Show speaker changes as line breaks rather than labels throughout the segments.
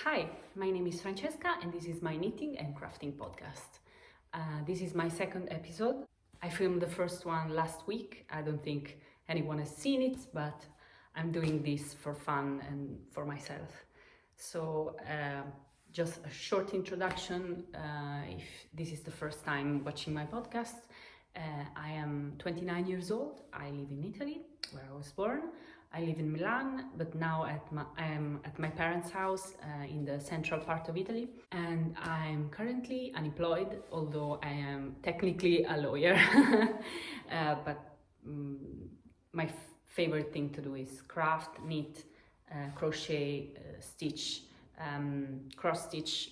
Hi, my name is Francesca and this is my knitting and crafting podcast. This is my second episode. I filmed the first one last week. I don't think anyone has seen it, but I'm doing this for fun and for myself. So just a short introduction. If this is the first time watching my podcast, I am 29 years old. I live in Italy, where I was born. I live in Milan, but now I am at my parents' house in the central part of Italy, and I'm currently unemployed, although I am technically a lawyer. My favorite thing to do is craft, knit, crochet, stitch, cross stitch,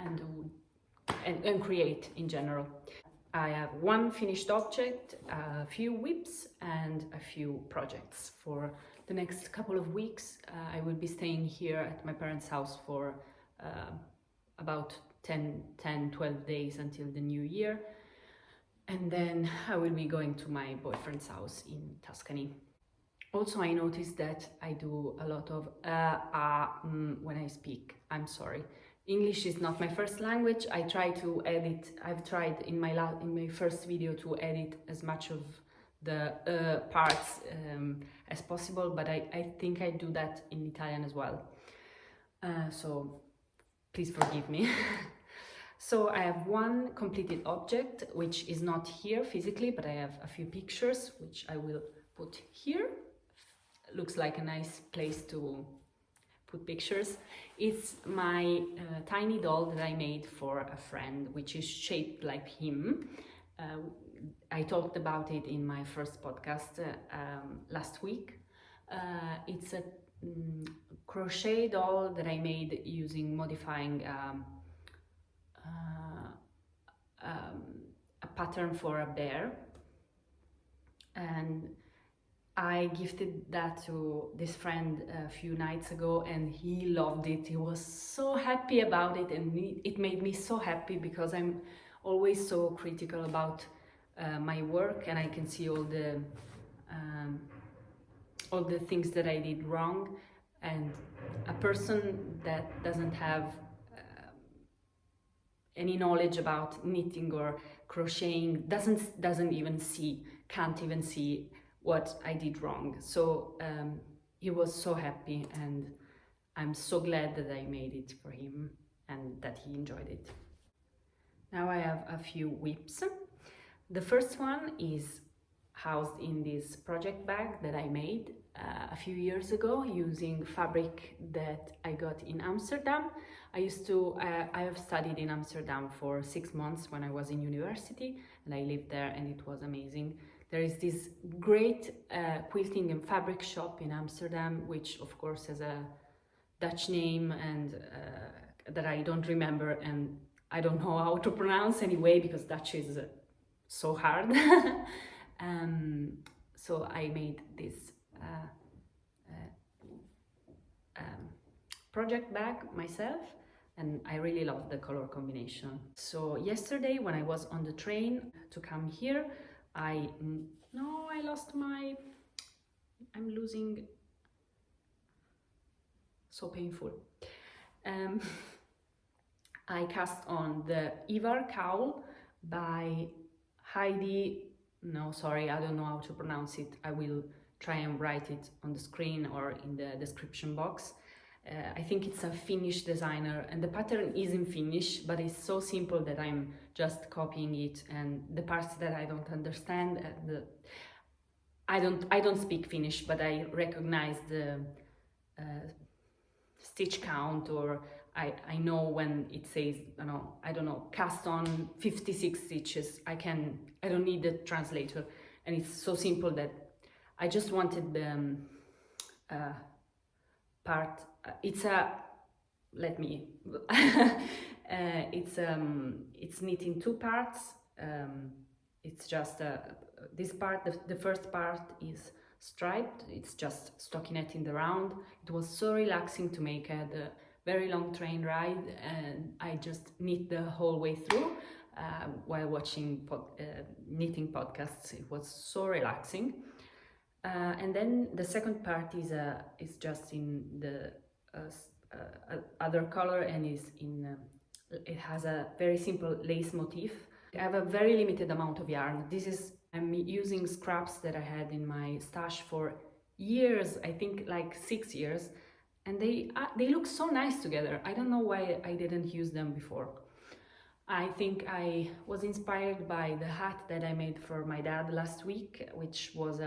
and create in general. I have one finished object, a few whips and a few projects. For the next couple of weeks, I will be staying here at my parents' house for about 12 days until the new year. And then I will be going to my boyfriend's house in Tuscany. Also, I noticed that I do a lot of when I speak. I'm sorry. English is not my first language. I've tried in my first video to edit as much of the parts as possible, but I think I do that in Italian as well. So please forgive me. So I have one completed object, which is not here physically, but I have a few pictures, which I will put here. Looks like a nice place to put pictures. It's my tiny doll that I made for a friend, which is shaped like him. I talked about it in my first podcast last week. It's a crochet doll that I made using modifying a pattern for a bear, and I gifted that to this friend a few nights ago and he loved it. He was so happy about it, and it made me so happy because I'm always so critical about my work, and I can see all the things that I did wrong, and a person that doesn't have any knowledge about knitting or crocheting can't even see what I did wrong. So he was so happy, and I'm so glad that I made it for him and that he enjoyed it. Now I have a few whips. The first one is housed in this project bag that I made a few years ago using fabric that I got in Amsterdam. I have studied in Amsterdam for 6 months when I was in university, and I lived there, and it was amazing. There is this great quilting and fabric shop in Amsterdam, which of course has a Dutch name and that I don't remember, and I don't know how to pronounce anyway because Dutch is so hard. So I made this project bag myself, and I really love the color combination. So yesterday when I was on the train to come here, I'm losing, so painful. I cast on the Ivar cowl by Heidi, I don't know how to pronounce it. I will try and write it on the screen or in the description box. I think it's a Finnish designer, and the pattern is in Finnish, but it's so simple that I'm just copying it, and the parts that I don't understand, I don't speak Finnish, but I recognize the stitch count, or I know when it says, I don't know, cast on 56 stitches. I don't need the translator, and it's so simple that I just wanted the part. It's knit in two parts. It's just this part, the first part is striped. It's just stockinette in the round. It was so relaxing to make. I had a very long train ride, and I just knit the whole way through while watching knitting podcasts. It was so relaxing. And then the second part is just in the other color, and is in it has a very simple lace motif. I have a very limited amount of yarn. I'm using scraps that I had in my stash for years, I think like 6 years, and they look so nice together. I don't know why I didn't use them before. I think I was inspired by the hat that I made for my dad last week, which was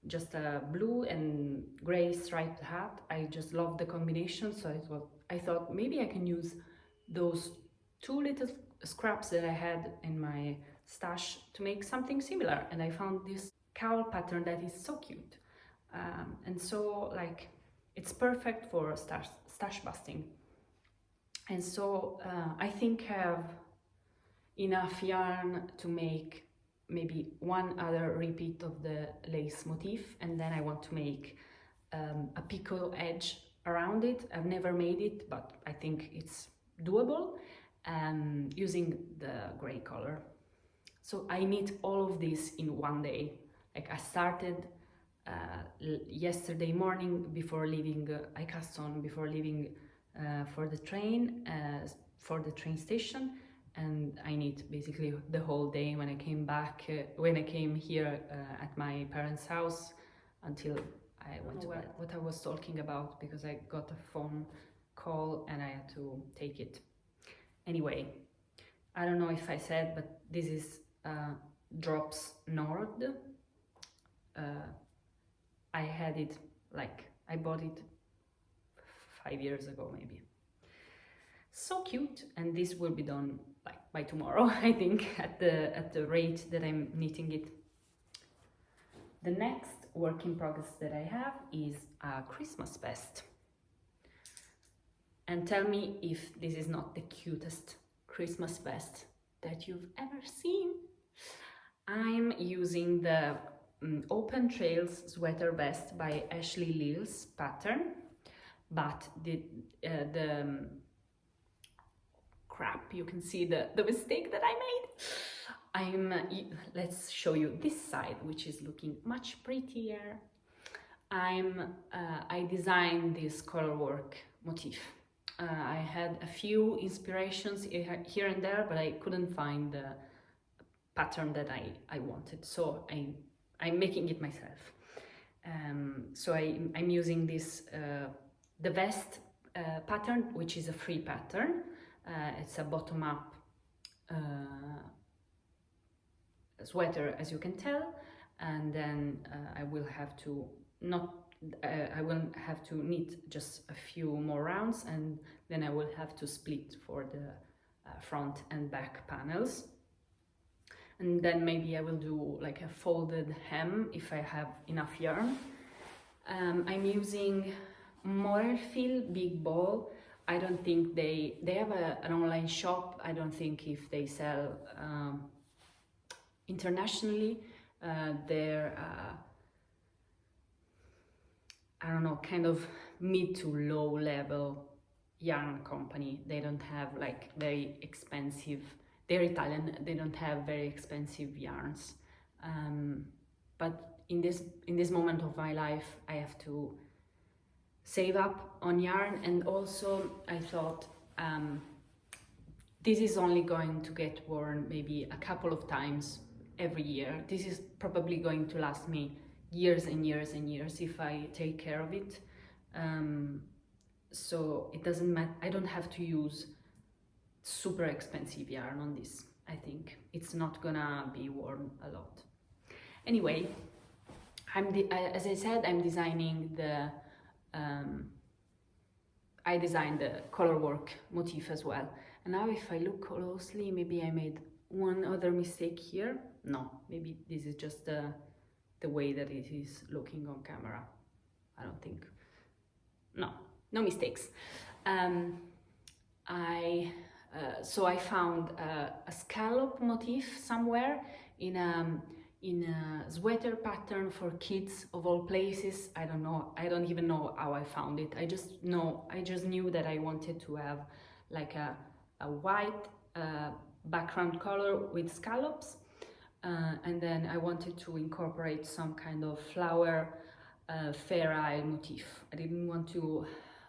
just a blue and gray striped hat. I just loved the combination, so I thought maybe I can use those 2 little scraps that I had in my stash to make something similar, and I found this cowl pattern that is so cute, and so like it's perfect for stash busting. And so I think I have enough yarn to make maybe one other repeat of the lace motif, and then I want to make a picot edge around it. I've never made it, but I think it's doable, using the gray color. So I knit all of this in one day. Like I started yesterday morning before leaving, I cast on before leaving for the train station, and I knit basically the whole day. When I came back, when I came here at my parents' house, until I went to bed. What I was talking about, because I got a phone call and I had to take it. Anyway, I don't know if I said, but this is Drops Nord. I had it, like, I bought it 5 years ago maybe. So cute, and this will be done like by tomorrow, I think, at the rate that I'm knitting it. The next work in progress that I have is a Christmas vest. And tell me if this is not the cutest Christmas vest that you've ever seen. I'm using the Open Trails sweater vest by Ashley Lil's pattern, but the crap, you can see the mistake that I made. Let's show you this side, which is looking much prettier. I designed this color work motif. I had a few inspirations here and there, but I couldn't find the pattern that I wanted, so I'm making it myself. So I'm using this the vest pattern, which is a free pattern. It's a bottom-up sweater, as you can tell, and then I will have to knit just a few more rounds, and then I will have to split for the front and back panels. And then maybe I will do like a folded hem if I have enough yarn. I'm using Morelfil Big Ball. I don't think they have an online shop. I don't think if they sell internationally. They're I don't know, kind of mid to low level yarn company. They don't have like very expensive, they're Italian, they don't have very expensive yarns. But in this moment of my life, I have to save up on yarn, and also I thought this is only going to get worn maybe a couple of times every year. This is probably going to last me years and years and years if I take care of it. So it doesn't matter, I don't have to use super expensive yarn on this. I think it's not gonna be worn a lot. Anyway, as I said, I'm designing the I designed the color work motif as well. And now if I look closely, maybe I made one other mistake here. No, maybe this is just the way that it is looking on camera. I don't think, no mistakes. So I found a scallop motif somewhere in a sweater pattern for kids of all places. I don't know, I don't even know how I found it. I just knew that I wanted to have like a white background color with scallops, and then I wanted to incorporate some kind of flower Fair Isle motif. I didn't want to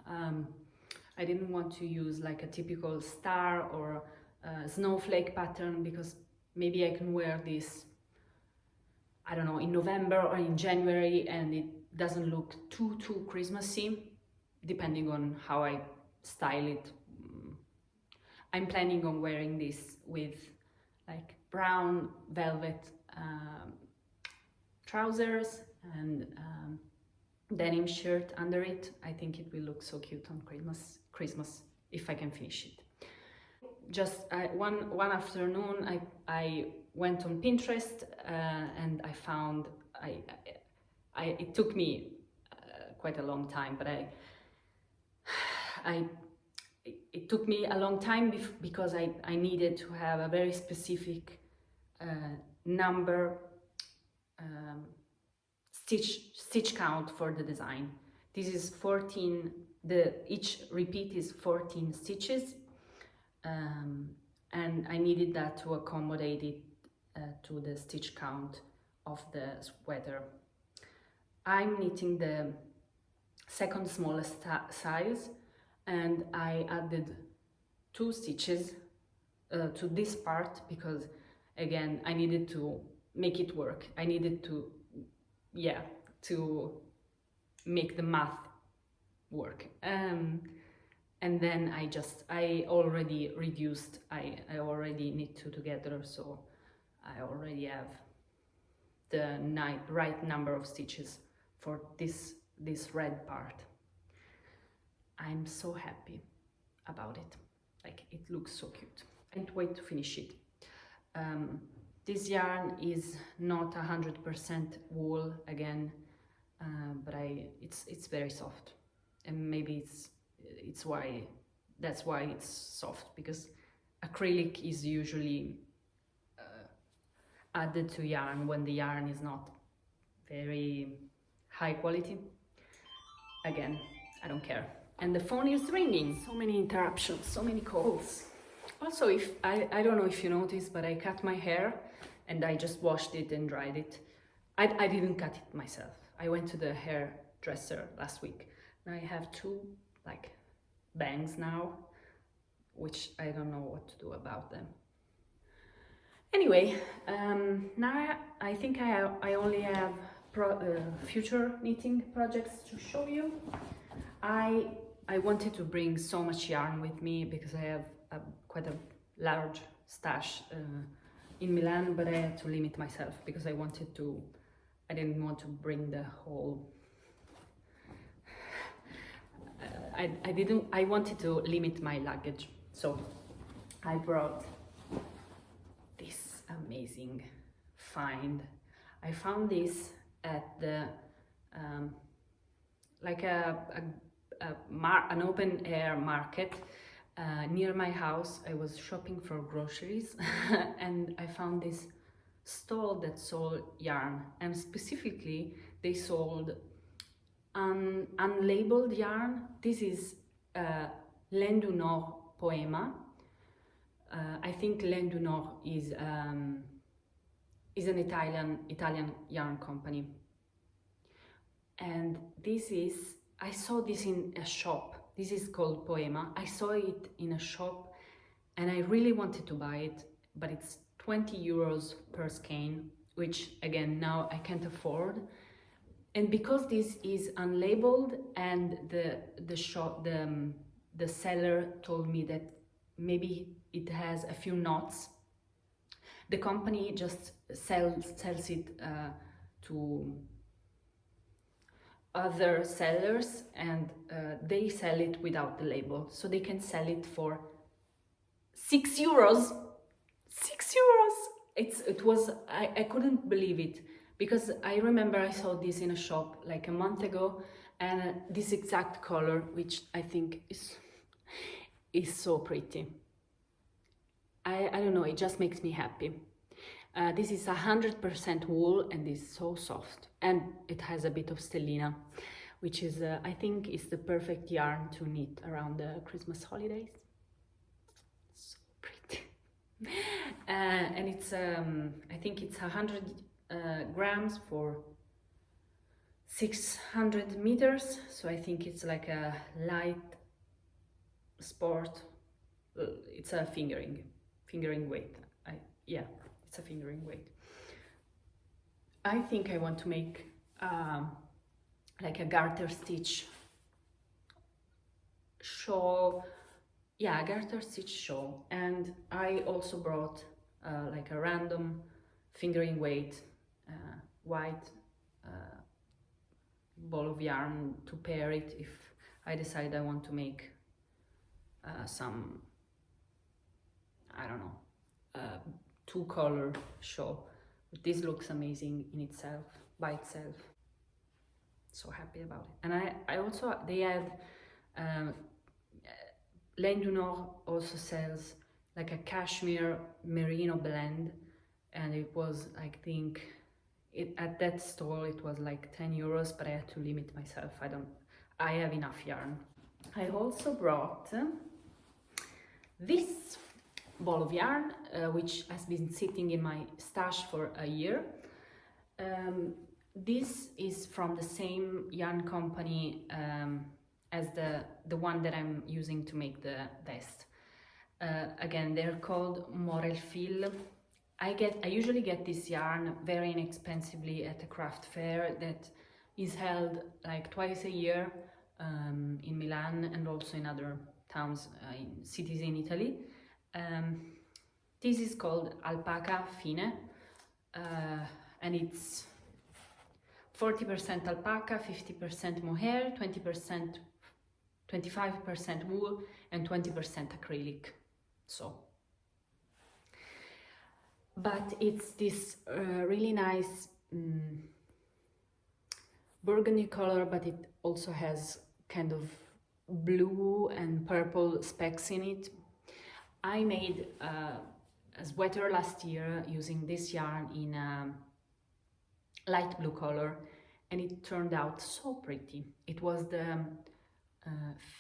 I didn't want to use like a typical star or snowflake pattern, because maybe I can wear this, I don't know, in November or in January, and it doesn't look too Christmassy, depending on how I style it. I'm planning on wearing this with like brown velvet trousers and denim shirt under it. I think it will look so cute on Christmas if I can finish it. Just one afternoon I went on Pinterest and I found it took me quite a long time, but it took me a long time because I needed to have a very specific number stitch count for the design. This is 14, each repeat is 14 stitches, and I needed that to accommodate it to the stitch count of the sweater. I'm knitting the second smallest size, and I added 2 stitches to this part because, again, I needed to make it work. I needed to make the math work. And then I already reduced, I already knit 2 together, so I already have the right number of stitches for this red part. I'm so happy about it. Like, it looks so cute. I can't wait to finish it. This yarn is not 100% wool again, but it's very soft, and maybe that's why it's soft, because acrylic is usually added to yarn when the yarn is not very high quality. Again, I don't care. And the phone is ringing. So many interruptions, so many calls. Also, if I don't know if you noticed, but I cut my hair and I just washed it and dried it. I didn't cut it myself. I went to the hairdresser last week, and I have 2 like bangs now, which I don't know what to do about them. Anyway, now I think I only have future knitting projects to show you. I wanted to bring so much yarn with me because I have quite a large stash in Milan, but I had to limit myself because I didn't want to bring the whole. I wanted to limit my luggage, so I brought this amazing find. I found this at the like an open air market near my house. I was shopping for groceries and I found this stall that sold yarn, and specifically they sold unlabeled yarn. This is Laine du Nord Poema. I think Laine du Nord is an Italian yarn company, and I saw this in a shop. This is called Poema. I saw it in a shop and I really wanted to buy it, but it's 20 euros per skein, which again now I can't afford. And because this is unlabeled, and the seller told me that maybe it has a few knots, the company just sells it to other sellers, and they sell it without the label, so they can sell it for 6 euros. 6 euros! I couldn't believe it, because I remember I saw this in a shop like a month ago, and this exact color, which I think is so pretty. I don't know, it just makes me happy. This is 100% wool and is so soft, and it has a bit of stellina, which is I think is the perfect yarn to knit around the Christmas holidays. So pretty. And it's I think it's 100 grams for 600 meters, so I think it's like a light sport. It's a fingering weight. Yeah, it's a fingering weight. I think I want to make like a garter stitch shawl. Yeah, a garter stitch shawl. And I also brought like a random fingering weight white ball of yarn to pair it if I decide I want to make some, I don't know, two-color shawl. But this looks amazing in itself, by itself. So happy about it. And I also, they had, Laine du Nord also sells like a cashmere merino blend, and it was, I think, at that store it was like 10 euros, but I had to limit myself. I have enough yarn. I also brought this ball of yarn, which has been sitting in my stash for a year. This is from the same yarn company as the one that I'm using to make the vest. Again, they're called Morel Fil. I usually get this yarn very inexpensively at a craft fair that is held like twice a year in Milan and also in other towns, in cities in Italy. This is called Alpaca Fine, and it's 40% alpaca, 50% mohair, 25% wool, and 20% acrylic. But it's this really nice burgundy color, but it also has kind of blue and purple specks in it. I made a sweater last year using this yarn in a light blue color, and it turned out so pretty. It was the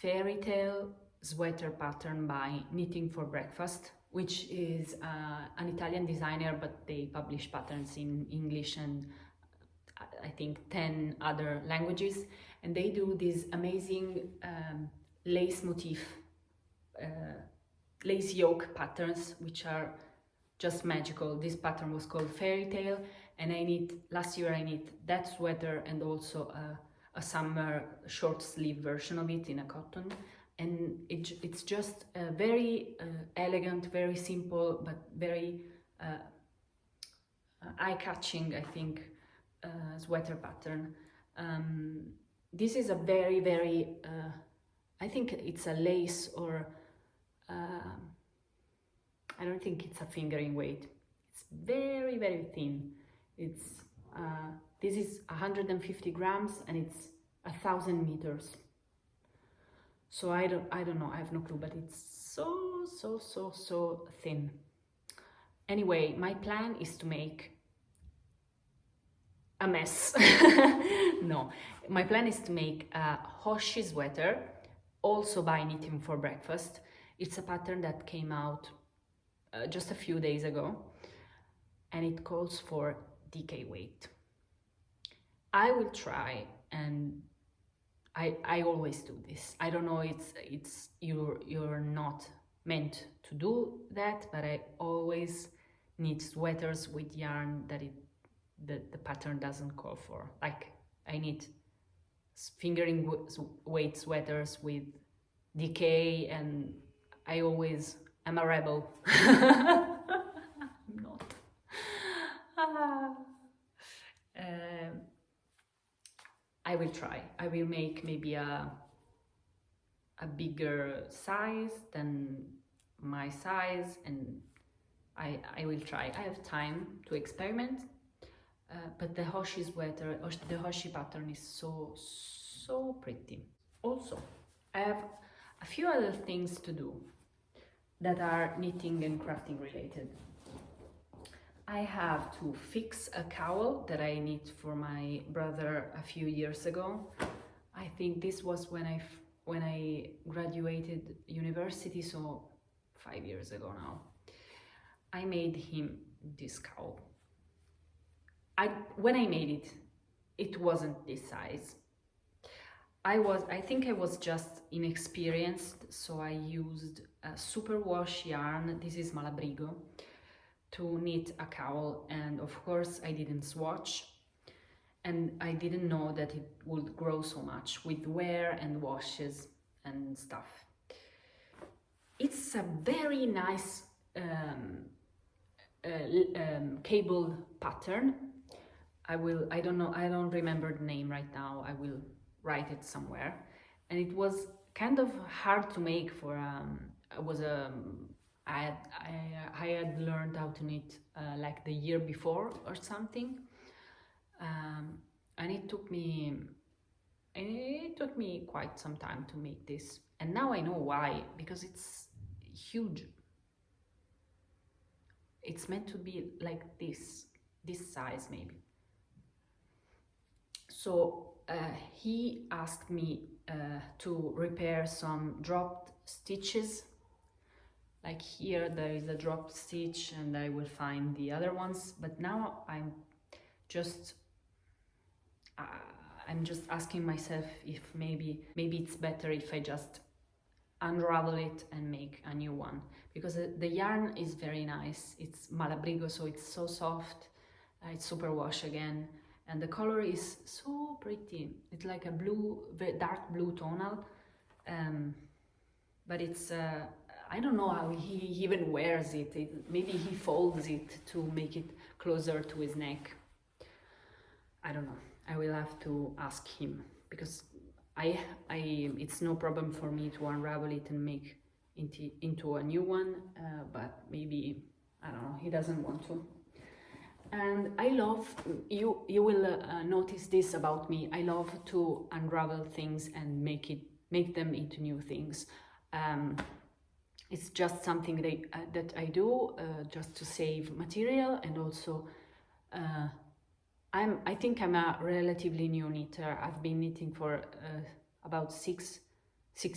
Fairy Tale sweater pattern by Knitting for Breakfast, which is an Italian designer, but they publish patterns in English and I think 10 other languages, and they do these amazing lace motif, lace yoke patterns, which are just magical. This pattern was called Fairy Tale, and last year I knit that sweater and also a summer short sleeve version of it in a cotton, and it's just a very elegant, very simple, but very eye-catching, I think, sweater pattern. This is a very, very, I think it's a lace, or I don't think it's a fingering weight. It's very, very thin. This is 150 grams and it's 1,000 meters. So I don't know, I have no clue, but it's so thin. Anyway, my plan is to make a mess. No, my plan is to make a Hoshi sweater, also by Knitting for Breakfast. It's a pattern that came out just a few days ago, and it calls for DK weight. I will try, and I always do this. I don't know, you're not meant to do that, but I always knit sweaters with yarn that the pattern doesn't call for. Like, I knit fingering weight sweaters with DK, and I'm a rebel. I'm not. I will try. I will make maybe a bigger size than my size, and I will try. I have time to experiment, but the Hoshi sweater, the Hoshi pattern is so pretty. Also, I have a few other things to do that are knitting and crafting related. I have to fix a cowl that I knit for my brother a few years ago. I think this was when I graduated university, so 5 years ago now. I made him this cowl. When I made it, it wasn't this size. I think I was just inexperienced, so I used a superwash yarn, this is Malabrigo, to knit a cowl, and of course I didn't swatch, and I didn't know that it would grow so much with wear and washes and stuff. It's a very nice cable pattern. I don't remember the name right now. I will write it somewhere. And it was kind of hard to make for I had learned how to knit like the year before or something, and it took me quite some time to make this. And now I know why, because it's huge. It's meant to be like this size maybe. So he asked me to repair some dropped stitches. Like here there is a dropped stitch and I will find the other ones, but now I'm just asking myself if maybe it's better if I just unravel it and make a new one, because the yarn is very nice. It's Malabrigo, so it's so soft. It's superwash again, and the color is so pretty. It's like a blue, very dark blue tonal, but it's I don't know how he even wears it. Maybe he folds it to make it closer to his neck. I don't know. I will have to ask him, because it's no problem for me to unravel it and make into a new one, but maybe, I don't know, he doesn't want to. And I love, you will notice this about me, I love to unravel things and make them into new things. It's just something that I do just to save material, and also I think I'm a relatively new knitter. I've been knitting for about six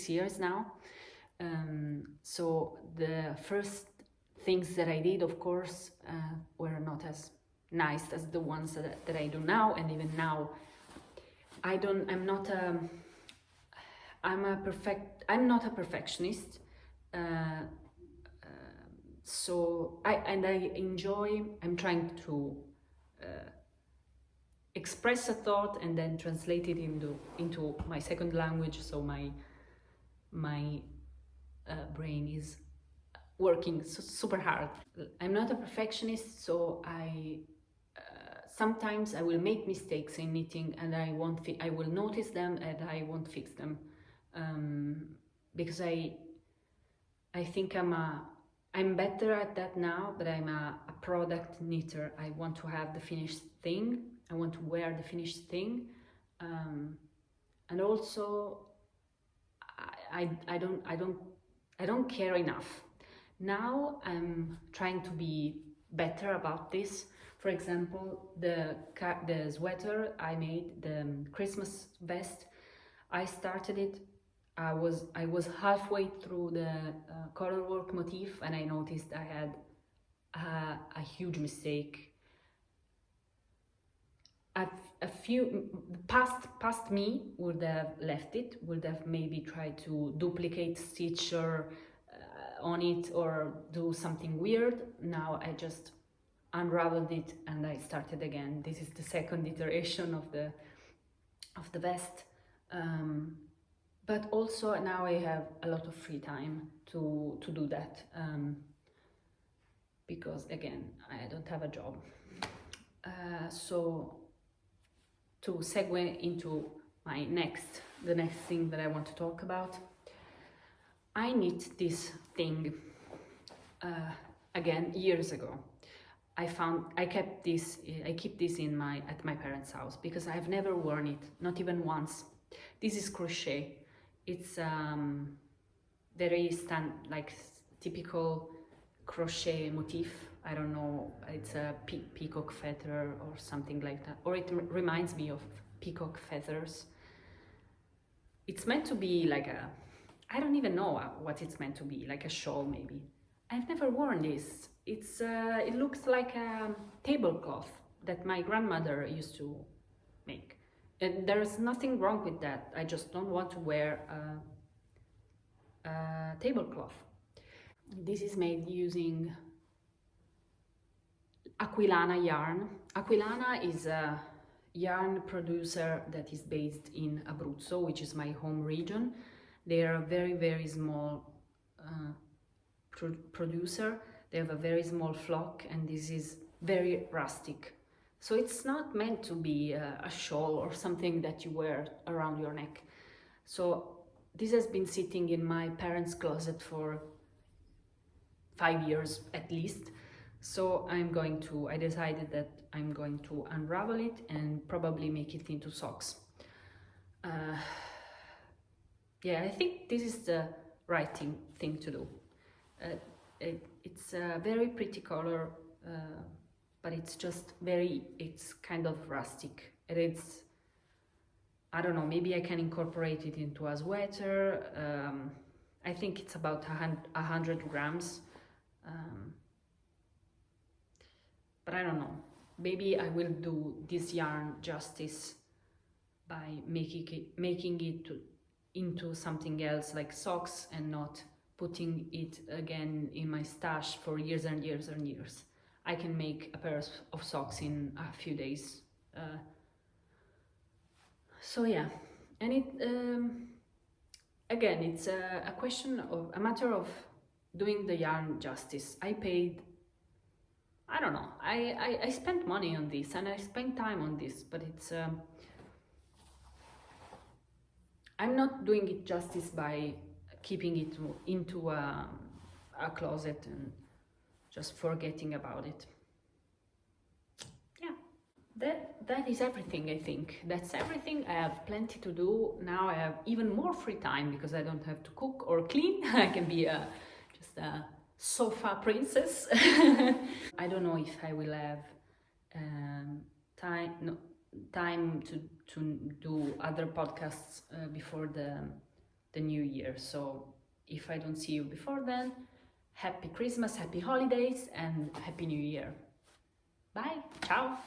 years now. So the first things that I did, of course, were not as nice as the ones that I do now, and even now I'm not a perfectionist. So I'm trying to express a thought and then translate it into my second language, so my brain is working super hard. I'm not a perfectionist, so sometimes I will make mistakes in knitting, and I will notice them and I won't fix them, because I think I'm better at that now, but I'm a product knitter. I want to have the finished thing. I want to wear the finished thing, and also I don't care enough. Now I'm trying to be better about this. For example, the sweater I made, the Christmas vest, I started it. I was halfway through the colorwork motif, and I noticed I had a huge mistake. A few past me would have left it, would have maybe tried to duplicate stitch or on it or do something weird. Now I just unraveled it and I started again. This is the second iteration of the vest. But also now I have a lot of free time to do that, because again, I don't have a job. So to segue into the next thing that I want to talk about, I knit this thing again years ago. I keep this at my parents' house because I've never worn it, not even once. This is crochet. It's very typical crochet motif. I don't know, it's a peacock feather or something like that, or it reminds me of peacock feathers. It's meant to be like I don't even know what it's meant to be, like a shawl maybe. I've never worn this. It looks like a tablecloth that my grandmother used to make. And there is nothing wrong with that. I just don't want to wear a tablecloth. This is made using Aquilana yarn. Aquilana is a yarn producer that is based in Abruzzo, which is my home region. They are a very, very small producer. They have a very small flock, and this is very rustic. So it's not meant to be a shawl or something that you wear around your neck. So this has been sitting in my parents' closet for 5 years at least. So I decided that I'm going to unravel it and probably make it into socks. Yeah, I think this is the right thing to do. It's a very pretty color, but it's kind of rustic. I don't know, maybe I can incorporate it into a sweater. I think it's about 100 grams. But I don't know, maybe I will do this yarn justice by making it into something else like socks and not putting it again in my stash for years and years and years. I can make a pair of socks in a few days. So yeah, and again, it's a matter of doing the yarn justice. I paid, I don't know, I spent money on this and I spent time on this, but it's I'm not doing it justice by keeping it into a closet and just forgetting about it. Yeah, that is everything, I think. That's everything. I have plenty to do. Now I have even more free time because I don't have to cook or clean. I can be just a sofa princess. I don't know if I will have time to do other podcasts before the new year. So if I don't see you before then, happy Christmas, happy holidays, and happy new year. Bye, ciao.